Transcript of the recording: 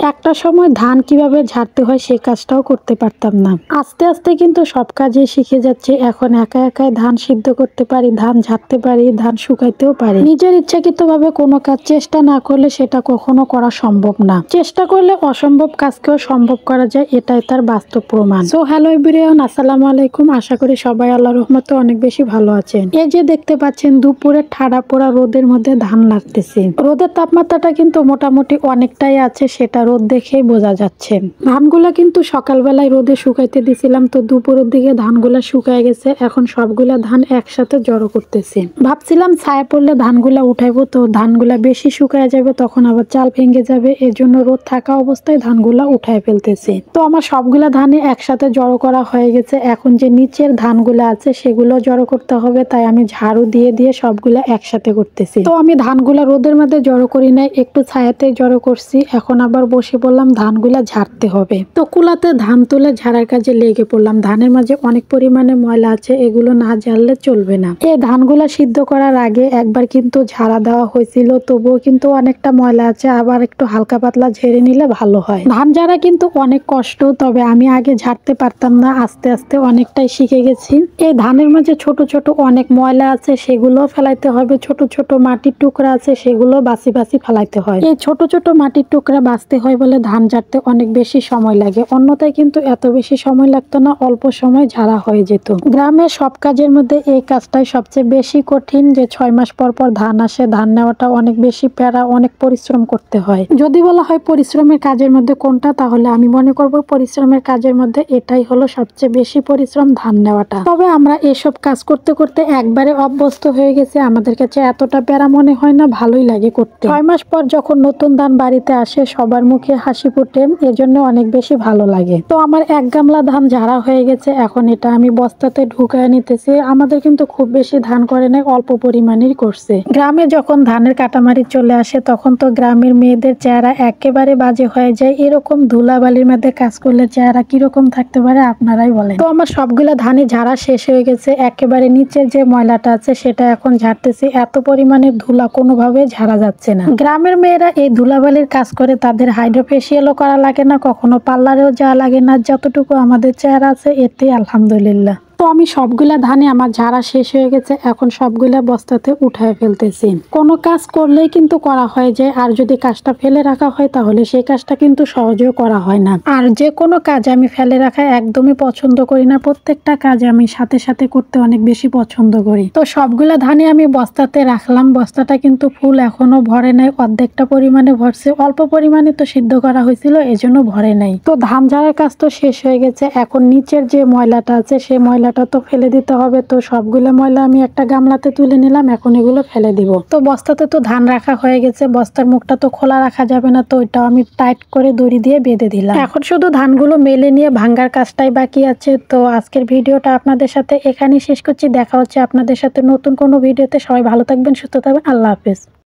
একটা সময় ধান কিভাবে ঝাড়তে হয় সেই কাজটাও করতে পারতাম না। আস্তে আস্তে কিন্তু সব কাজে শিখে যাচ্ছি। এখন একা একাই ধান সিদ্ধ করতে পারি, ধান ঝাড়তে পারি, ধান শুকাইতেও পারি। নিজের ইচ্ছাকৃতভাবে কোনো কাজ চেষ্টা না করলে সেটা কখনো করা সম্ভব না। চেষ্টা করলে অসম্ভব কাজকেও সম্ভব করা যায়, এটাই তার বাস্তব প্রমাণ। সো হ্যালো এভরিওয়ান, আসসালামু আলাইকুম। আশা করি সবাই আল্লাহর রহমতে অনেক বেশি ভালো আছেন। এই যে দেখতে পাচ্ছেন দুপুরে ঠাড়া পোড়া রোদের মধ্যে ধান লাগতেছে। রোদের তাপমাত্রাটা কিন্তু মোটামুটি অনেকটাই আছে, সেটা রোদ দেখেই বোঝা যাচ্ছে। ধানগুলা কিন্তু সকালবেলায় রোদে শুকাইতে দিছিলাম, তো দুপুরের দিকে ধানগুলা শুকায় গেছে। এখন সবগুলা ধান একসাথে জড়ো করতেছি। ভাবছিলাম ছায়া পড়লে ধানগুলা উঠাইবো, তো ধানগুলা বেশি শুকায় যাবে, তখন আবার চাল ভেঙে যাবে। এর জন্য রোদ থাকা অবস্থায় ধানগুলা উঠায় ফেলতেছি। তো আমার সবগুলা ধানই একসাথে জড়ো করা হয়ে গেছে। এখন যে নিচের ধানগুলা আছে সেগুলো জড়ো করতে হবে, তাই আমি ঝাড়ু দিয়ে দিয়ে সবগুলা একসাথে করতেছি। তো আমি ধানগুলা রোদের মধ্যে জড়ো করি নাই, একটু ছায়াতে জড়ো করছি। এখন আবার বসে বললাম ধানগুলা ঝাড়তে হবে। তো কুলাতে ধান তুলে ঝাড়ার কাজে লেগে পড়লাম। ধানের মাঝে অনেক পরিমাণে ময়লা আছে, এগুলো না ঝাড়লে চলবে না। এই ধানগুলা সিদ্ধ করার আগে একবার কিন্তু ঝাড়া দেওয়া হয়েছিল, তবুও কিন্তু অনেকটা ময়লা আছে। আবার একটু হালকা পাতলা ঝেড়ে নিলে ভালো হয়। ধান ঝাড়া কিন্তু অনেক কষ্ট, তবে আমি আগে ঝাড়তে পারতাম না, আস্তে আস্তে অনেকটাই শিখে গেছি। এই ধানের মাঝে ছোট ছোট অনেক ময়লা আছে, সেগুলো ফেলাইতে হবে। ছোট ছোট মাটির টুকরা আছে, সেগুলো বাছি বাছি ফেলাইতে হয়। এই ছোট ছোট মাটির টুকরা বাছতে হয় বলে ধান ঝাড়তে অনেক বেশি সময় লাগে। অন্যথায় কিন্তু এত বেশি সময় লাগতো না, অল্প সময় ঝাড়া হয়ে যেত। গ্রামের সব কাজের মধ্যে এই কাজটাই সবচেয়ে বেশি কঠিন, যে 6 মাস পর পর ধান আসে। ধান নেওয়াটা অনেক বেশি প্যারা, অনেক পরিশ্রম করতে হয়। যদি বলা হয় পরিশ্রমের কাজের মধ্যে কোনটা, তাহলে আমি মনে করব পরিশ্রমের কাজের মধ্যে এটাই হলো সবচেয়ে বেশি পরিশ্রম, ধান নেওয়াটা। তবে আমরা এসব কাজ করতে করতে একবারে অভ্যস্ত হয়ে গেছে, আমাদের কাছে এতটা প্যারা মনে হয় না, ভালোই লাগে করতে। 6 মাস পর যখন নতুন ধান বাড়িতে আসে সবার মুখে হাসি ফোটে, এজন্য অনেক বেশি ভালো লাগে। তো আমার 1 গামলা ধান ঝাড়া হয়ে গেছে, এখন এটা আমি বস্তাতে ঢুকায় নিতেছি। আমাদের কিন্তু খুব বেশি ধান করে নাই, অল্প পরিমাণের করছে। গ্রামে যখন ধানের কাটামারি চলে আসে তখন তো গ্রামের মেয়েদের চেহারা একেবারে বাজে হয়ে যায়। এরকম ধুলাবালির মধ্যে কাজ করলে চেহারা কিরকম থাকতে পারে আপনারাই বলেন। তো আমার সবগুলা ধানই ঝাড়া শেষ হয়ে গেছে। একেবারে নিচের যে ময়লাটা আছে সেটা এখন ঝাড়তেছি। এত পরিমাণে ধুলা কোনোভাবে ঝাড়া যাচ্ছে না। গ্রামের মেয়েরা এই ধুলাবালির কাজ করে, তাদের হাইড্রোফেশিয়ালও করা লাগে না, কখনো পার্লারেও যাওয়া লাগে না। যতটুকু আমাদের চেহারা আছে এতে আলহামদুলিল্লাহ। তো আমি সবগুলা ধানে আমার ঝাড়া শেষ হয়ে গেছে, এখন সবগুলা বস্তাতে উঠায় ফেলতেছি। কোনো কাজ করলেই কিন্তু করা হয়ে যায়, আর যদি কাজটা ফেলে রাখা হয় তাহলে সেই কাজটা কিন্তু সহজেও করা হয় না। আর যে কোনো কাজ আমি ফেলে রাখা একদমই পছন্দ করি না। প্রত্যেকটা কাজ আমি সাথে সাথে করতে অনেক বেশি পছন্দ করি। তো সবগুলা ধানে আমি বস্তাতে রাখলাম। বস্তাটা কিন্তু ফুল এখনো ভরে নাই, অর্ধেকটা পরিমাণে ভরছে। অল্প পরিমাণে তো সিদ্ধ করা হয়েছিল, এজন্য ভরে নাই। তো ধান ঝাড়ার কাজ তো শেষ হয়ে গেছে। এখন নিচের যে ময়লাটা আছে সেই ময়লাটা তো ফেলে দিতে হবে। তো সবগুলো ময়লা আমি একটা গামলাতে তুলে নিলাম, এখন এগুলো ফেলে দিব। তো বস্তাতে তো ধান রাখা হয়ে গেছে, বস্তার মুখটা তো খোলা রাখা যাবে না, তো ওইটাও আমি টাইট করে দড়ি দিয়ে বেঁধে দিলাম। এখন শুধু ধানগুলো মেলে নিয়ে ভাঙ্গার কাজটাই বাকি আছে। তো আজকের ভিডিওটা আপনাদের সাথে এখানেই শেষ করছি। দেখা হচ্ছে আপনাদের সাথে নতুন কোনো ভিডিওতে। সবাই ভালো থাকবেন, সুস্থ থাকবেন। আল্লাহ হাফেজ।